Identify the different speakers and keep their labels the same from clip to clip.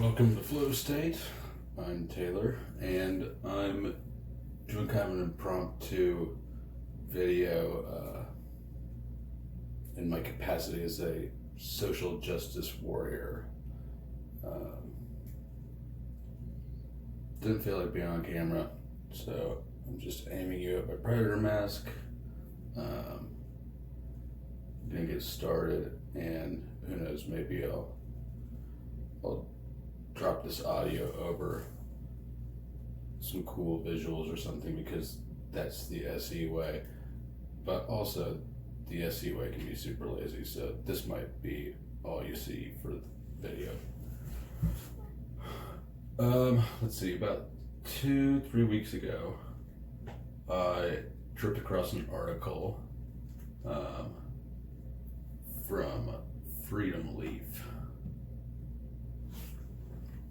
Speaker 1: Welcome to Flow State. I'm Taylor, and I'm doing kind of an impromptu video in my capacity as a social justice warrior. Didn't feel like being on camera, so I'm just aiming you at my predator mask. Gonna get started, and who knows, maybe I'll drop this audio over some cool visuals or something, because that's the SE way. But also, the SE way can be super lazy, so this might be all you see for the video. Let's see, about 2-3 weeks ago, I tripped across an article from Freedomleaf,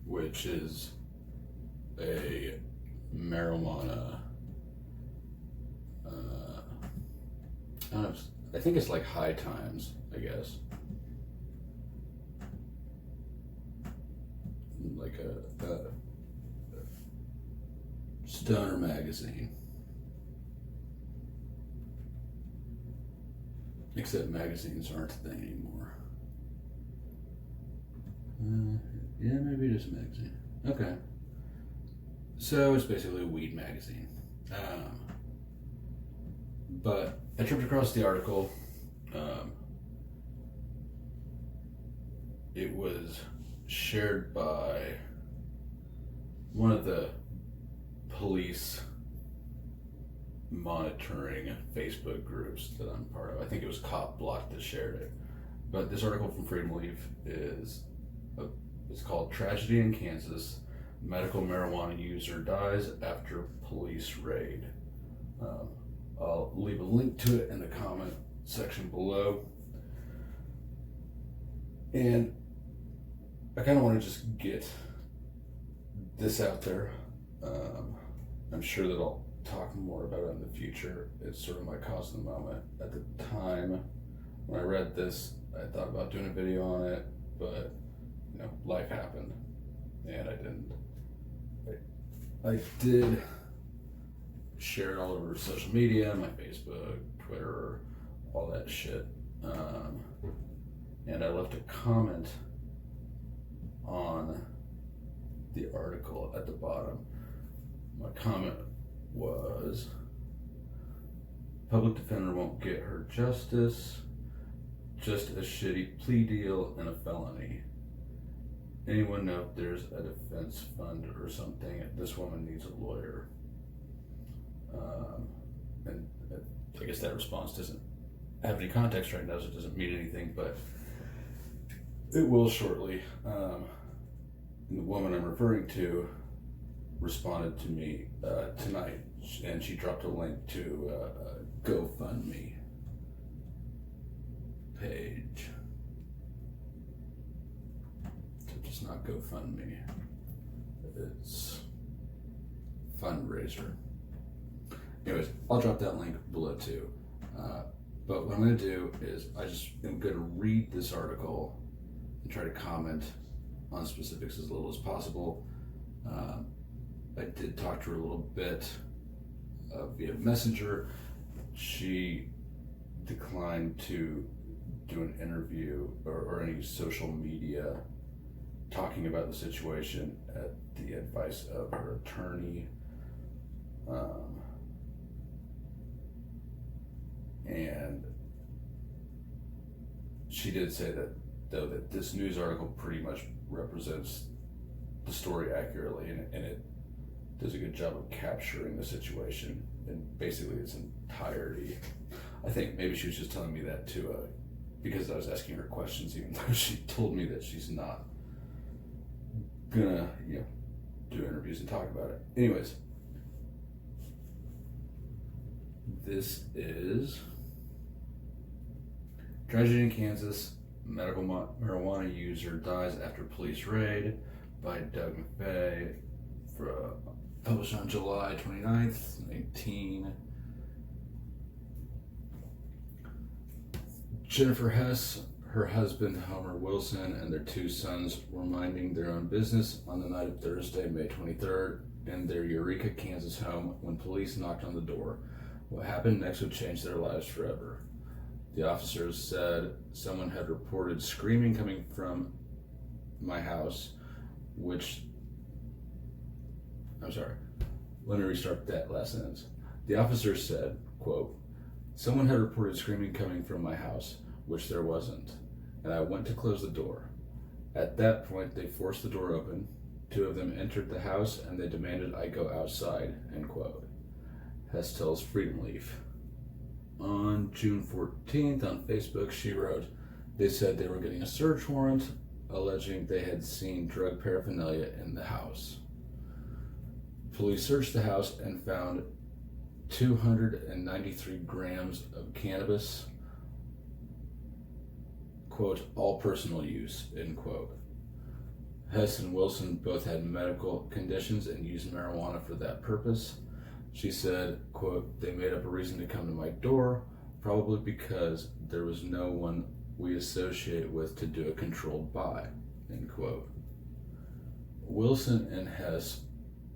Speaker 1: which is a marijuana, I think it's like High Times, I guess. Like a stoner magazine. Except magazines aren't a thing anymore. Yeah, maybe it is a magazine. Okay. So it's basically a weed magazine. But I tripped across the article. It was shared by one of the police monitoring Facebook groups that I'm part of. I think it was Cop Block that shared it. But this article from Freedomleaf it's called "Tragedy in Kansas: Medical Marijuana User Dies After Police Raid." I'll leave a link to it in the comment section below. And I kind of want to just get this out there. I'm sure that I'll talk more about it in the future. It's sort of my cause of the moment. At the time when I read this, I thought about doing a video on it, but life happened, and I didn't. I did share it all over social media, my Facebook, Twitter, all that shit. And I left a comment on the article at the bottom. My comment was, "Public defender won't get her justice, just a shitty plea deal and a felony. Anyone know if there's a defense fund or something? This woman needs a lawyer." And I guess that response doesn't have any context right now, so it doesn't mean anything, but it will shortly. And the woman I'm referring to responded to me tonight, and she dropped a link to a GoFundMe page. It's not GoFundMe, it's fundraiser. Anyways, I'll drop that link below too. But what I'm going to do is I just am going to read this article and try to comment on specifics as little as possible. I did talk to her a little bit via Messenger. She declined to do an interview or any social media talking about the situation at the advice of her attorney. And she did say that, though, that this news article pretty much represents the story accurately, and it does a good job of capturing the situation in basically its entirety. I think maybe she was just telling me that because I was asking her questions, even though she told me that she's not gonna do interviews and talk about it. Anyways, this is "Tragedy in Kansas: Medical Marijuana User Dies After Police Raid" by Doug McVeigh, published on July 29th, 2019. Jennifer Hess, her husband, Homer Wilson, and their 2 sons were minding their own business on the night of Thursday, May 23rd, in their Eureka, Kansas home when police knocked on the door. What happened next would change their lives forever. The officers said someone had reported screaming coming from my house, let me restart that last sentence. The officers said, quote, someone had reported screaming coming from my house, which there wasn't, and I went to close the door. At that point, they forced the door open. 2 of them entered the house, and they demanded I go outside, end quote. Hess tells Freedomleaf. On June 14th on Facebook, she wrote, they said they were getting a search warrant, alleging they had seen drug paraphernalia in the house. Police searched the house and found 293 grams of cannabis, quote, all personal use, end quote. Hess and Wilson both had medical conditions and used marijuana for that purpose. She said, quote, they made up a reason to come to my door, probably because there was no one we associate with to do a controlled buy, end quote. Wilson and Hess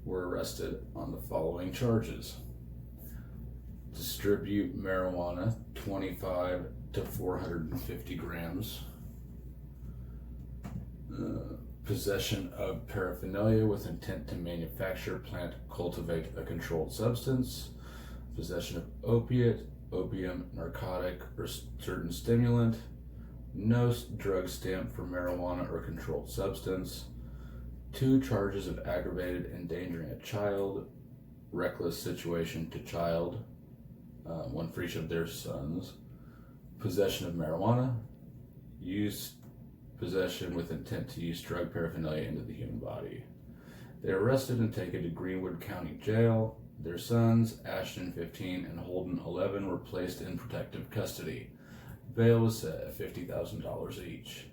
Speaker 1: were arrested on the following charges: distribute marijuana 25 to 450 grams, possession of paraphernalia with intent to manufacture, plant, cultivate a controlled substance, possession of opiate, opium, narcotic, or certain stimulant, no drug stamp for marijuana or controlled substance, 2 charges of aggravated endangering a child, reckless situation to child, 1 for each of their sons, possession of marijuana, possession with intent to use drug paraphernalia into the human body. They were arrested and taken to Greenwood County Jail. Their sons, Ashton 15 and Holden 11, were placed in protective custody. Bail was set at $50,000 each.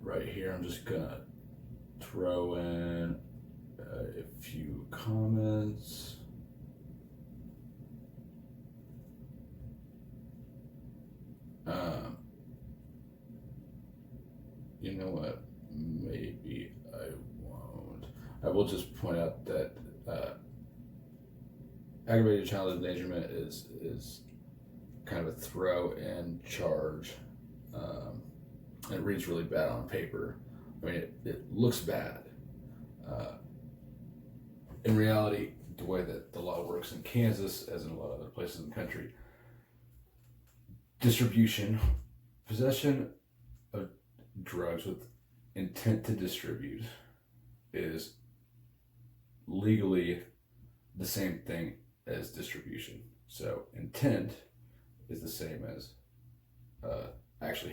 Speaker 1: Right here, I'm just gonna throw in a few comments. You know what? Maybe I won't. I will just point out that aggravated child endangerment is kind of a throw-in charge. It reads really bad on paper. I mean, it looks bad. In reality, the way that the law works in Kansas, as in a lot of other places in the country, possession of drugs with intent to distribute is legally the same thing as distribution. So intent is the same as actually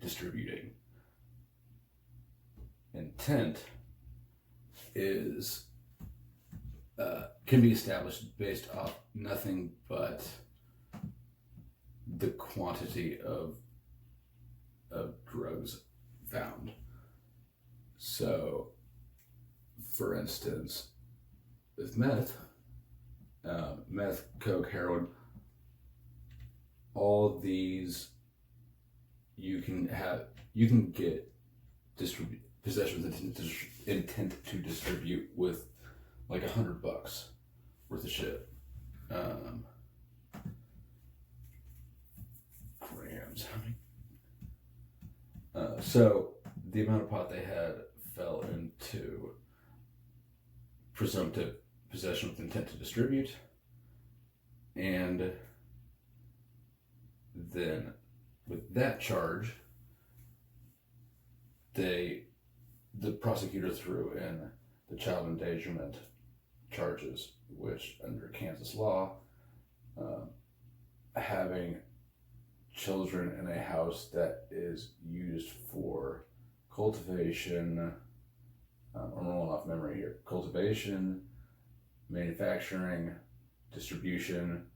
Speaker 1: distributing. Intent is can be established based off nothing but the quantity of drugs found. So, for instance, with meth, coke, heroin, all these you can get possession with intent to distribute with like $100 worth of shit. Grams. So the amount of pot they had fell into presumptive possession with intent to distribute, and then with that charge, the prosecutor threw in the child endangerment charges, which under Kansas law, having children in a house that is used for cultivation, I'm rolling off memory here, cultivation, manufacturing, distribution,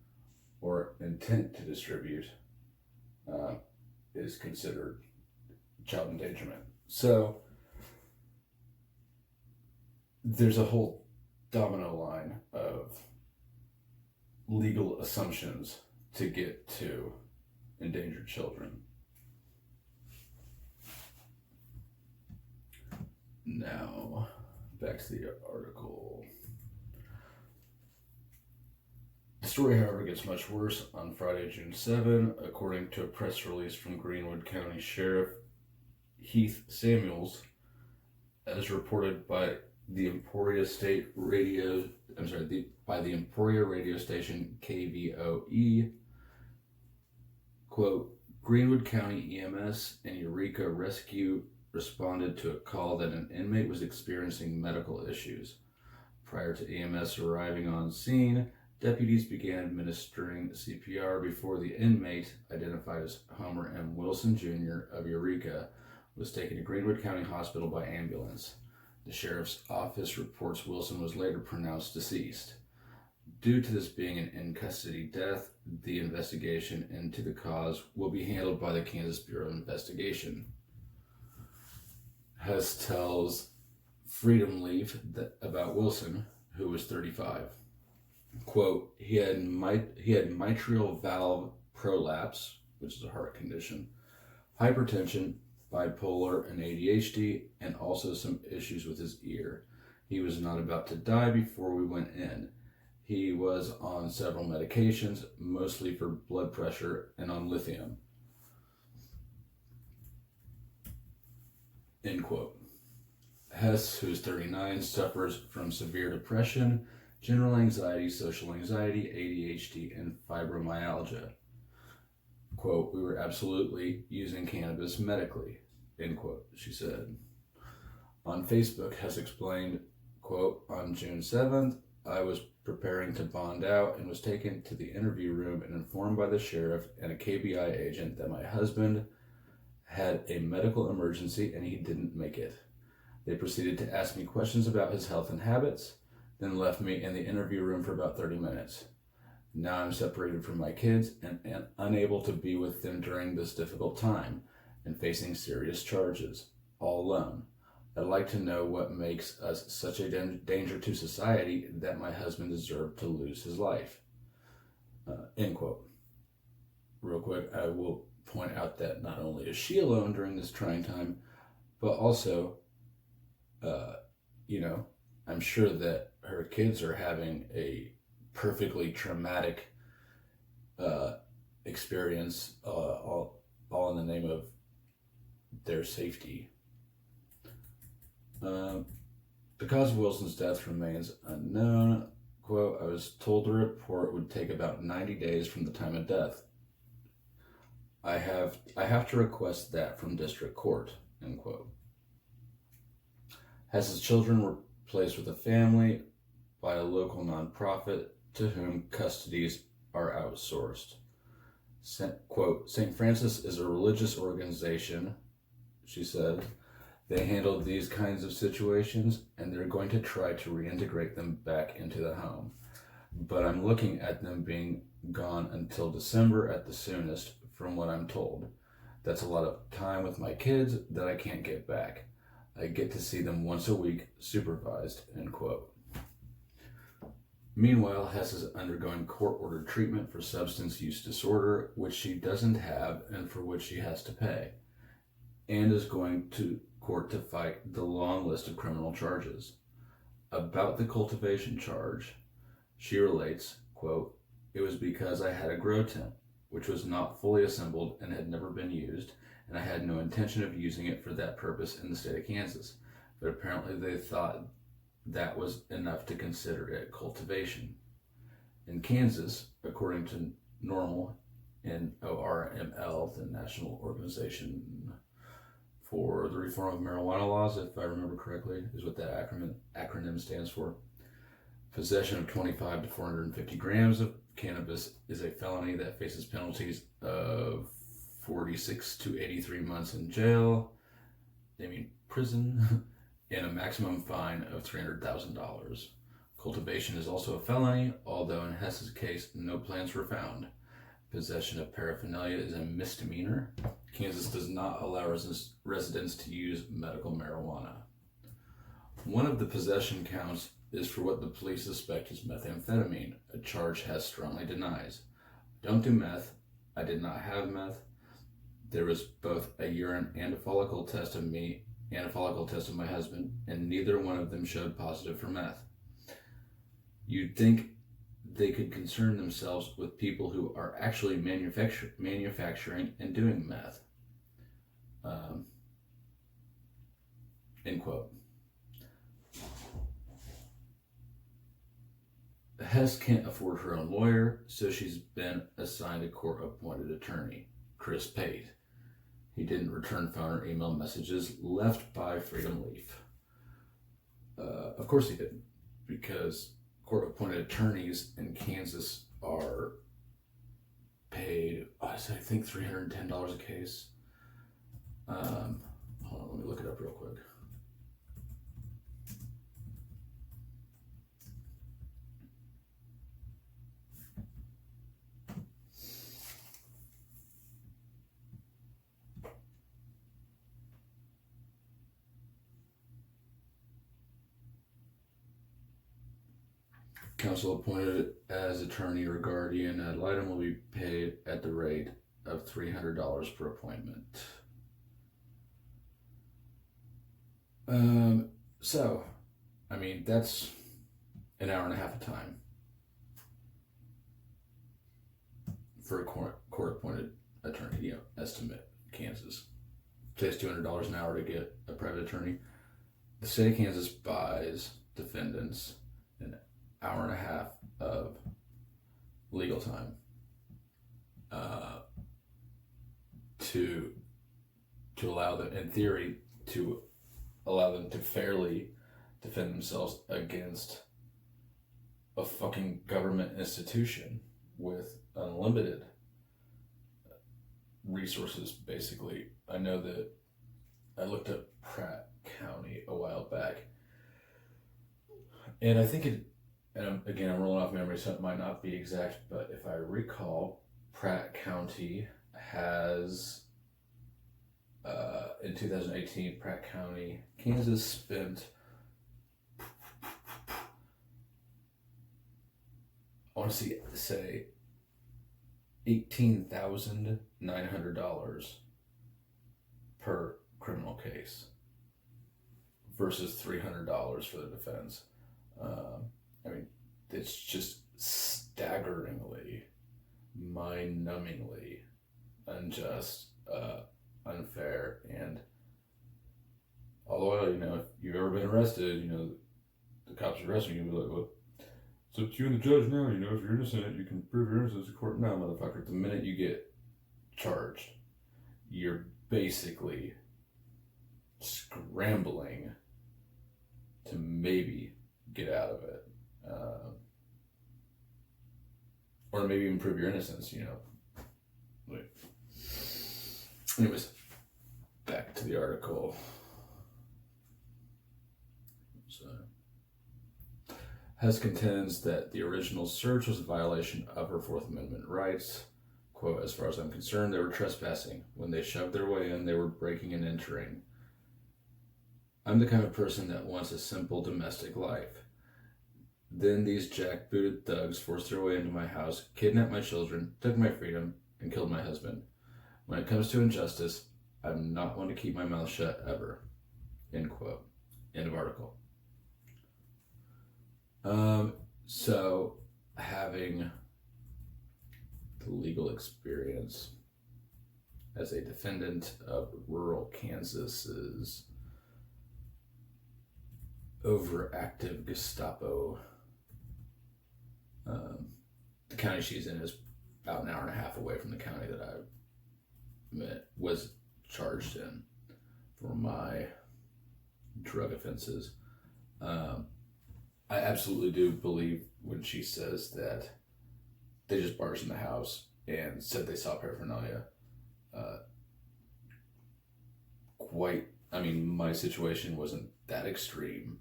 Speaker 1: or intent to distribute is considered child endangerment. So there's a whole domino line of legal assumptions to get to endangered children. Now, back to the article. The story, however, gets much worse. On Friday, June 7, according to a press release from Greenwood County Sheriff Heath Samuels, as reported by the Emporia radio station KVOE, quote, Greenwood County EMS and Eureka Rescue responded to a call that an inmate was experiencing medical issues. Prior to EMS arriving on scene, deputies began administering CPR before the inmate, identified as Homer M. Wilson Jr. of Eureka, was taken to Greenwood County Hospital by ambulance. The sheriff's office reports Wilson was later pronounced deceased. Due to this being an in-custody death, the investigation into the cause will be handled by the Kansas Bureau of Investigation. Hess tells Freedomleaf about Wilson, who was 35. Quote, he had mitral valve prolapse, which is a heart condition, hypertension, bipolar, and ADHD, and also some issues with his ear. He was not about to die before we went in. He was on several medications, mostly for blood pressure and on lithium. End quote. Hess, who is 39, suffers from severe depression, general anxiety, social anxiety, ADHD, and fibromyalgia. Quote, we were absolutely using cannabis medically, end quote, she said. On Facebook, Hess explained, quote, on June 7th, I was preparing to bond out and was taken to the interview room and informed by the sheriff and a KBI agent that my husband had a medical emergency and he didn't make it. They proceeded to ask me questions about his health and habits, then left me in the interview room for about 30 minutes. Now I'm separated from my kids and unable to be with them during this difficult time and facing serious charges, all alone. I'd like to know what makes us such a danger to society that my husband deserved to lose his life. End quote. Real quick, I will point out that not only is she alone during this trying time, but also, I'm sure that her kids are having a perfectly traumatic experience, all in the name of their safety. The cause of Wilson's death remains unknown. Quote, I was told the report would take about 90 days from the time of death. I have to request that from district court, end quote. Hess's children were placed with a family by a local nonprofit to whom custodies are outsourced. Quote, St. Francis is a religious organization, she said. They handle these kinds of situations and they're going to try to reintegrate them back into the home. But I'm looking at them being gone until December at the soonest, from what I'm told. That's a lot of time with my kids that I can't get back. I get to see them once a week, supervised, end quote. Meanwhile, Hess is undergoing court-ordered treatment for substance use disorder, which she doesn't have and for which she has to pay, and is going to court to fight the long list of criminal charges. About the cultivation charge, she relates, quote, it was because I had a grow tent, which was not fully assembled and had never been used, and I had no intention of using it for that purpose in the state of Kansas. But apparently they thought that was enough to consider it cultivation. In Kansas, according to NORML, NORML, the National Organization for the Reform of Marijuana Laws, if I remember correctly, is what that acronym stands for. Possession of 25 to 450 grams of cannabis is a felony that faces penalties of 46 to 83 months in jail, prison, and a maximum fine of $300,000. Cultivation is also a felony, although in Hess's case, no plants were found. Possession of paraphernalia is a misdemeanor. Kansas does not allow residents to use medical marijuana. One of the possession counts is for what the police suspect is methamphetamine, a charge Hess strongly denies. don't do meth. I did not have meth. There was both a urine and a follicle test of me and a follicle test of my husband, and neither one of them showed positive for meth. You'd think they could concern themselves with people who are actually manufacturing and doing meth. End quote. Hess can't afford her own lawyer, so she's been assigned a court-appointed attorney, Chris Pate. He didn't return phone or email messages left by Freedomleaf. Of course he didn't, because court-appointed attorneys in Kansas are paid, I think $310 a case. Hold on, let me look it up real quick. Counsel appointed as attorney or guardian ad litem will be paid at the rate of $300 per appointment. So, I mean, that's an hour and a half of time for a court-appointed attorney, estimate, Kansas. Say it's $200 an hour to get a private attorney. The state of Kansas buys defendants an hour and a half of legal time to allow them, in theory, to allow them to fairly defend themselves against a fucking government institution with unlimited resources, basically. I know that I looked up Pratt County a while back, and I think it, and again, I'm rolling off memory, so it might not be exact, but if I recall, Pratt County has, in 2018, Pratt County, Kansas spent, I want to say $18,900 per criminal case versus $300 for the defense. I mean, it's just staggeringly, mind-numbingly unjust, unfair, and although, if you've ever been arrested, the cops arresting you, be like, well, it's up to you and the judge now, if you're innocent, you can prove your innocence in court. No, motherfucker, the minute you get charged, you're basically scrambling to maybe get out of it. Or maybe even prove your innocence, Anyways, back to the article. So, Hess contends that the original search was a violation of her Fourth Amendment rights. Quote, as far as I'm concerned, they were trespassing. When they shoved their way in, they were breaking and entering. I'm the kind of person that wants a simple domestic life. Then these jackbooted thugs forced their way into my house, kidnapped my children, took my freedom, and killed my husband. When it comes to injustice, I'm not one to keep my mouth shut ever. End quote. End of article. So having the legal experience as a defendant of rural Kansas's overactive Gestapo, the county she's in is about an hour and a half away from the county that I was charged in for my drug offenses. I absolutely do believe when she says that they just barged in the house and said they saw paraphernalia. My situation wasn't that extreme,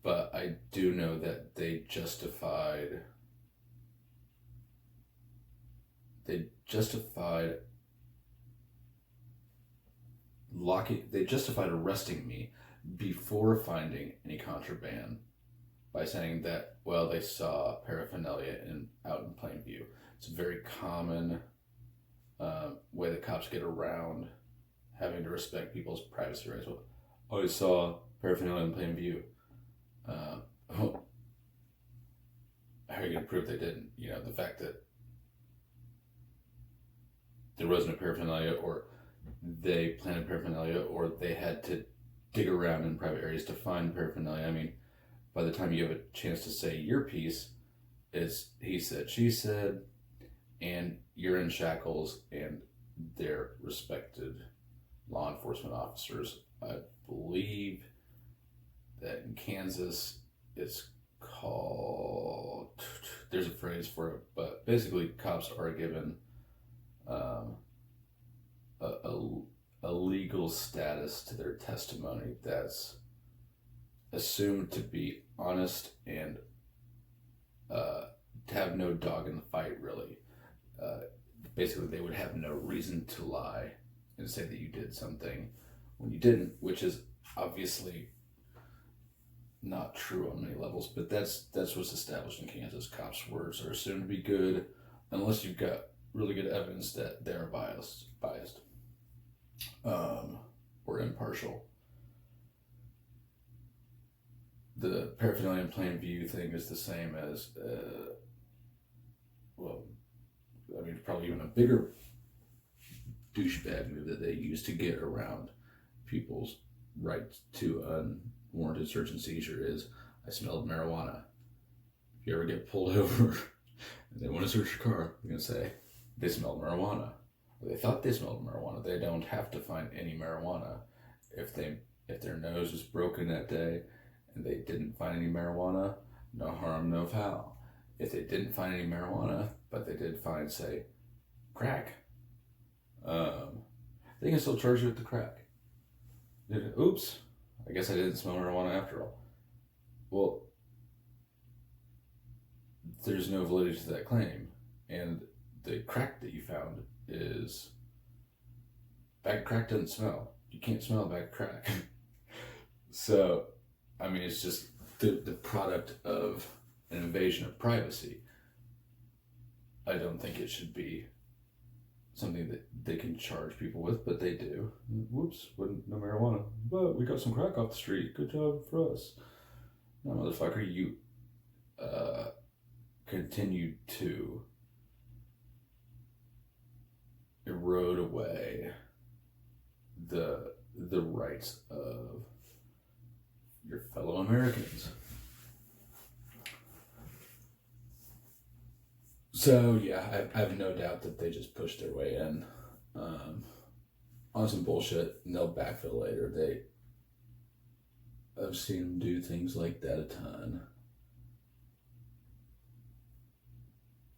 Speaker 1: but I do know that they justified arresting me before finding any contraband by saying that, well, they saw paraphernalia out in plain view. It's a very common way that cops get around having to respect people's privacy rights. Well, oh, they saw paraphernalia in plain view. How are you going to prove they didn't? You know, the fact that there wasn't a paraphernalia, or they planted paraphernalia, or they had to dig around in private areas to find paraphernalia. I mean, by the time you have a chance to say your piece, it's he said, she said, and you're in shackles, and they're respected law enforcement officers. I believe that in Kansas, it's called, there's a phrase for it, but basically cops are given a legal status to their testimony that's assumed to be honest and to have no dog in the fight, really. Basically, they would have no reason to lie and say that you did something when you didn't, which is obviously not true on many levels, but that's what's established in Kansas. Cops' words are assumed to be good unless you've got really good evidence that they're biased, or impartial. The paraphernalia in plain view thing is the same as, well, I mean, probably even a bigger douchebag move that they use to get around people's right to unwarranted search and seizure is, I smelled marijuana. If you ever get pulled over and they want to search your car, they're going to say, they smelled marijuana. Or they thought they smelled marijuana. They don't have to find any marijuana. If their nose was broken that day and they didn't find any marijuana, no harm, no foul. If they didn't find any marijuana, but they did find, say, crack, they can still charge you with the crack. Oops, I guess I didn't smell marijuana after all. Well, there's no validity to that claim, and the crack that you found is, bag of crack doesn't smell. You can't smell a bag of crack. So, I mean, it's just the product of an invasion of privacy. I don't think it should be something that they can charge people with, but they do. Whoops, no marijuana, but we got some crack off the street. Good job for us. No, motherfucker, you continue to erode away the rights of your fellow Americans. So yeah, I have no doubt that they just pushed their way in on some bullshit, and they'll backfill later. I've seen them do things like that a ton.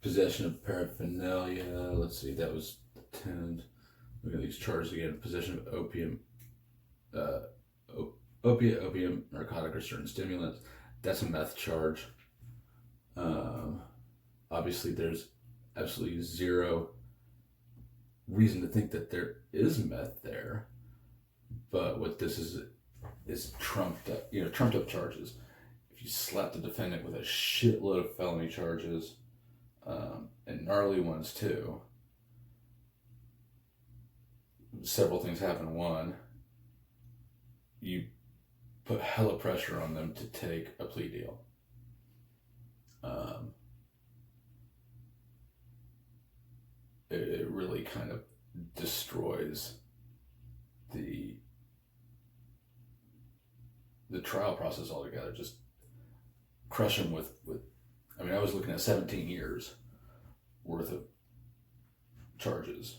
Speaker 1: Possession of paraphernalia. Let's see, that was 10. Look at these charges again. Possession of opium, opium, narcotic, or certain stimulants. That's a meth charge. Obviously, there's absolutely zero reason to think that there is meth there. But what this is trumped up charges. If you slap the defendant with a shitload of felony charges, and gnarly ones too, several things happen. One, you put hella pressure on them to take a plea deal. It really kind of destroys the trial process altogether. Just crush them with I mean, I was looking at 17 years worth of charges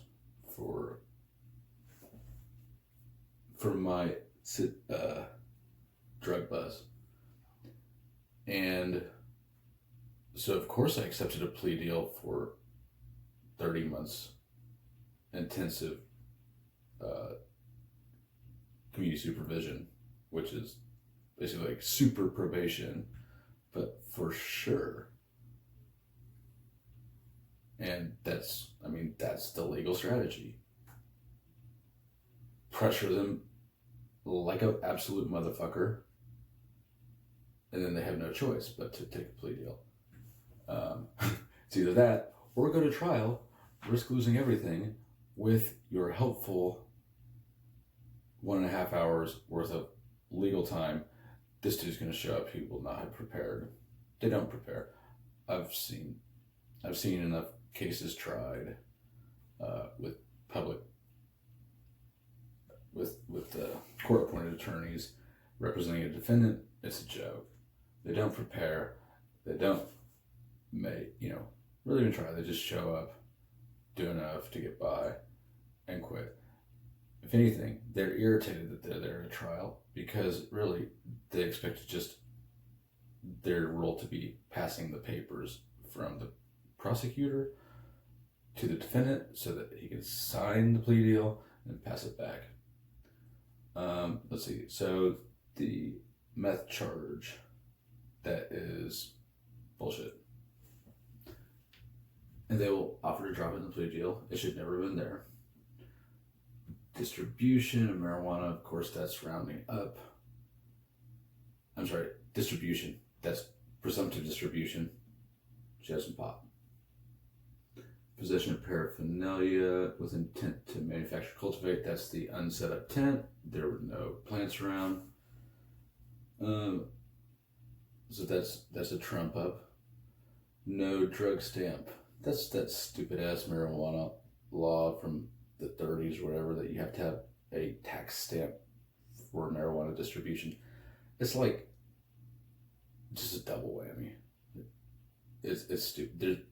Speaker 1: for my drug buzz. And so of course I accepted a plea deal for 30 months intensive community supervision, which is basically like super probation, but for sure. And that's the legal strategy. Pressure them like an absolute motherfucker and then they have no choice but to take a plea deal. It's either that or go to trial, risk losing everything with your helpful 1.5 hours worth of legal time. This dude's going to show up. He will not have prepared. They don't prepare. I've seen enough cases tried with public, with court-appointed attorneys representing a defendant. It's a joke. They don't prepare. They don't really even try. They just show up, do enough to get by, and quit. If anything, they're irritated that they're there at trial because really they expect just their role to be passing the papers from the prosecutor to the defendant so that he can sign the plea deal and pass it back. Let's see. So the meth charge, that is bullshit. And they will offer to drop it in the plea deal. It should never have been there. Distribution of marijuana, of course, that's rounding up. I'm sorry, distribution. That's presumptive distribution. She has some pot. Possession of paraphernalia with intent to manufacture, cultivate. That's the unset up tent. There were no plants around. So that's a trump up. No drug stamp. That's that stupid ass marijuana law from the 30s or whatever, that you have to have a tax stamp for marijuana distribution. It's like just a double whammy. It's stupid.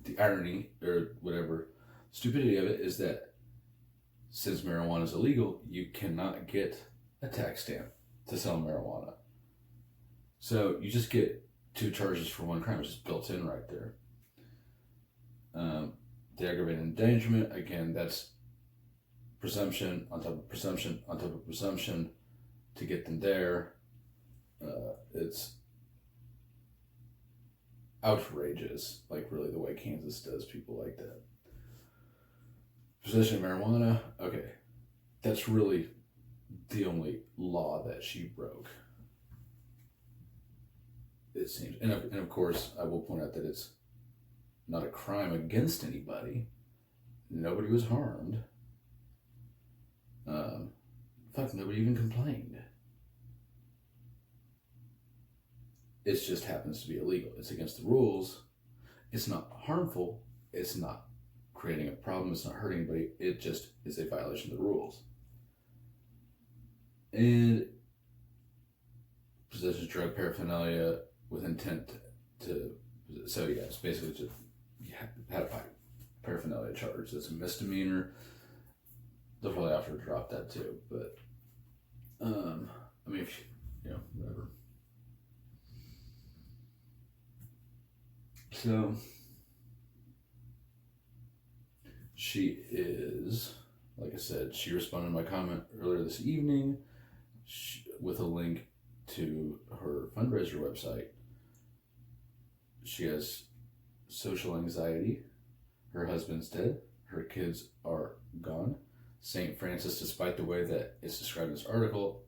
Speaker 1: The irony or whatever stupidity of it is that since marijuana is illegal, you cannot get a tax stamp to sell marijuana. So you just get 2 charges for one crime, which is built in right there. The aggravated endangerment, again, that's presumption on top of presumption on top of presumption to get them there. It's outrageous, like really the way Kansas does people like that. Possession of marijuana, okay, that's really the only law that she broke, it seems. And of course, I will point out that it's not a crime against anybody. Nobody was harmed. In fact, nobody even complained. It just happens to be illegal. It's against the rules. It's not harmful. It's not creating a problem. It's not hurting anybody. It just is a violation of the rules. And possession of drug paraphernalia with intent to, so yeah, it's basically just, you had a paraphernalia charge. That's a misdemeanor. They'll probably offer to drop that too, but I mean, if whatever. So she is, like I said, she responded to my comment earlier this evening with a link to her fundraiser website. She has social anxiety. Her husband's dead. Her kids are gone. St. Francis, despite the way that it's described in this article,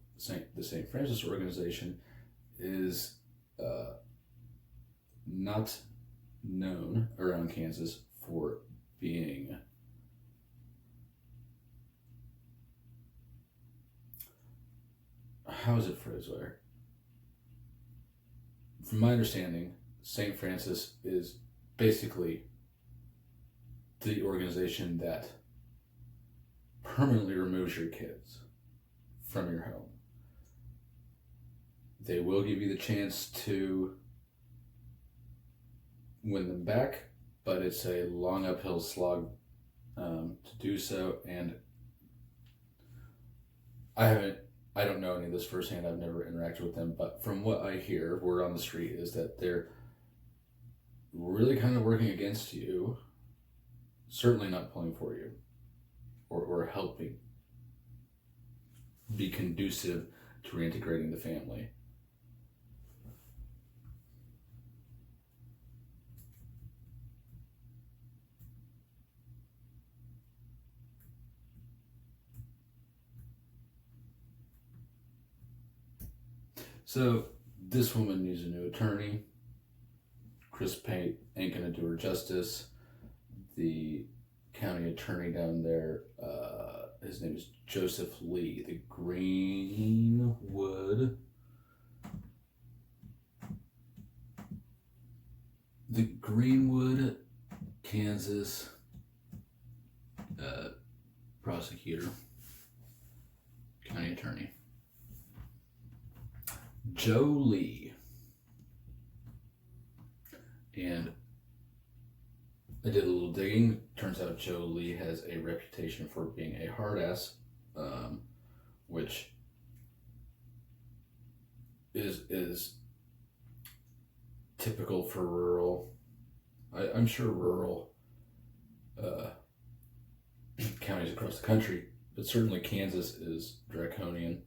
Speaker 1: the St. Francis organization is not known around Kansas for being how is it phrased there? From my understanding, St. Francis is basically the organization that permanently removes your kids from your home. They will give you the chance to win them back, but it's a long uphill slog to do so. And I don't know any of this firsthand. I've never interacted with them, but from what I hear, word on the street is that they're really kind of working against you, certainly not pulling for you, or helping be conducive to reintegrating the family. So this woman needs a new attorney. Chris Pate ain't gonna do her justice. The county attorney down there, his name is Joseph Lee, the Greenwood, Kansas prosecutor, county attorney. Joe Lee. And I did a little digging. Turns out Joe Lee has a reputation for being a hard ass, which is typical for rural. I'm sure rural counties across the country, but certainly Kansas is draconian.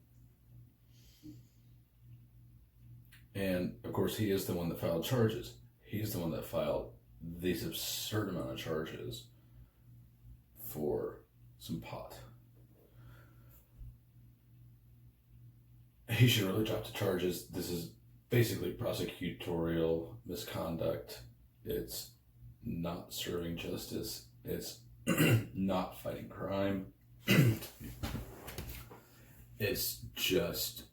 Speaker 1: And of course, he is the one that filed charges. He's the one that filed these absurd amount of charges for some pot. He should really drop the charges. This is basically prosecutorial misconduct. It's not serving justice. It's not fighting crime. It's just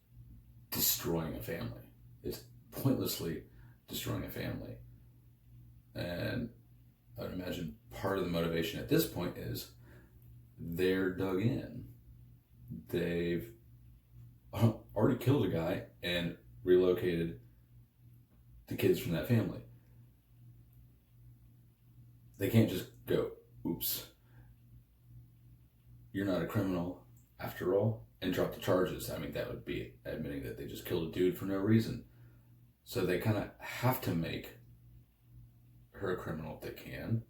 Speaker 1: destroying a family. It's pointlessly destroying a family. And I would imagine part of the motivation at this point is they're dug in. They've already killed a guy and relocated the kids from that family. They can't just go, oops, you're not a criminal after all, and drop the charges. I mean, that would be admitting that they just killed a dude for no reason. So they kind of have to make her a criminal if they can,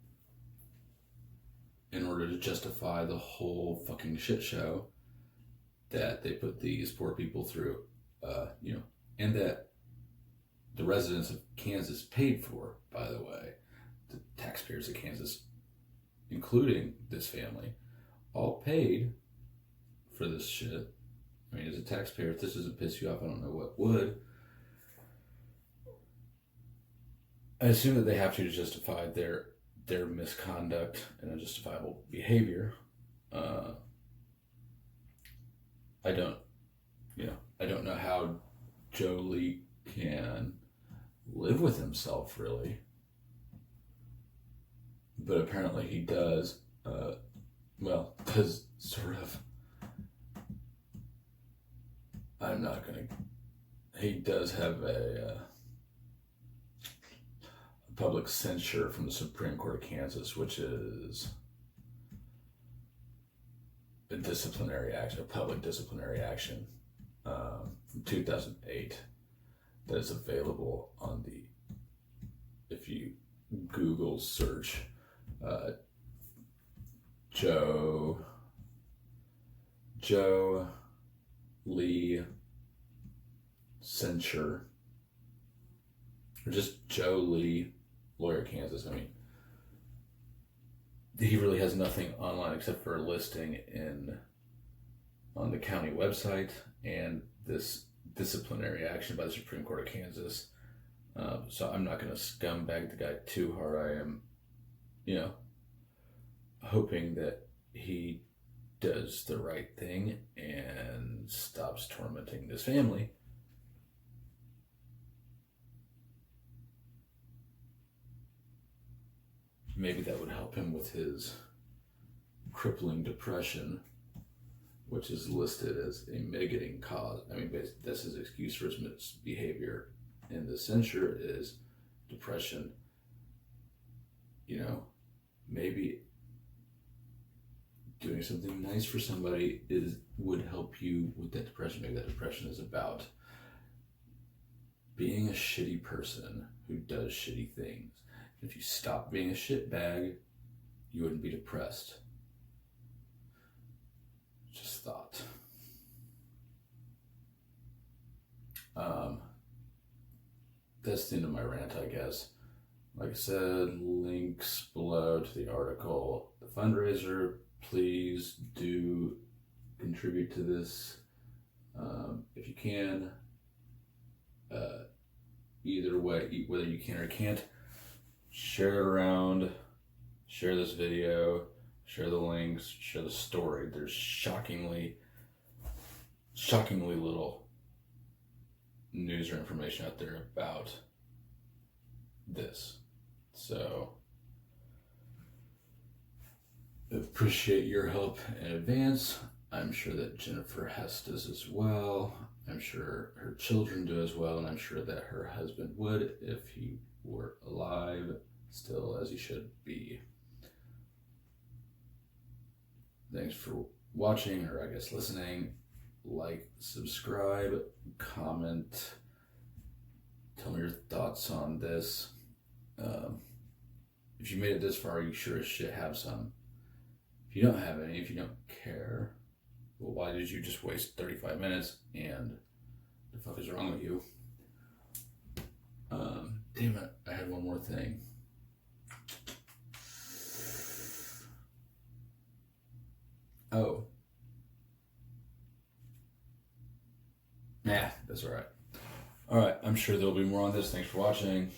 Speaker 1: in order to justify the whole fucking shit show that they put these poor people through, and that the residents of Kansas paid for, by the way. The taxpayers of Kansas, including this family, all paid for this shit. I mean, as a taxpayer, if this doesn't piss you off, I don't know what would. I assume that they have to justify their misconduct and unjustifiable behavior. I don't know how Joe Lee can live with himself, really. But apparently he does. Because sort of. He does have a public censure from the Supreme Court of Kansas, which is a public disciplinary action from 2008 that is available on if you Google search Joe Lee censure, or just Joe Lee lawyer Kansas. I mean, he really has nothing online except for a listing on the county website and this disciplinary action by the Supreme Court of Kansas. So I'm not going to scumbag the guy too hard. I am, hoping that he does the right thing and stops tormenting this family. Maybe that would help him with his crippling depression, which is listed as a mitigating cause. I mean, that's his excuse for his misbehavior. And the censure is depression. Maybe doing something nice for somebody would help you with that depression. Maybe that depression is about being a shitty person who does shitty things. If you stop being a shitbag, you wouldn't be depressed. Just thought. That's the end of my rant, I guess. Like I said, links below to the article. The fundraiser, please do contribute to this if you can. either way, whether you can or can't, share it around, share this video, share the links, share the story. There's shockingly little news or information out there about this. So appreciate your help in advance. I'm sure that Jennifer Hess does as well. I'm sure her children do as well, and I'm sure that her husband would if he were alive, still as he should be. Thanks for watching, or I guess listening. Like, subscribe, comment, tell me your thoughts on this. If you made it this far, you sure as shit have some. If you don't have any, if you don't care, well, why did you just waste 35 minutes? And the fuck is wrong with you? Damn it, I had one more thing. Oh. Nah, that's alright. Alright, I'm sure there'll be more on this. Thanks for watching.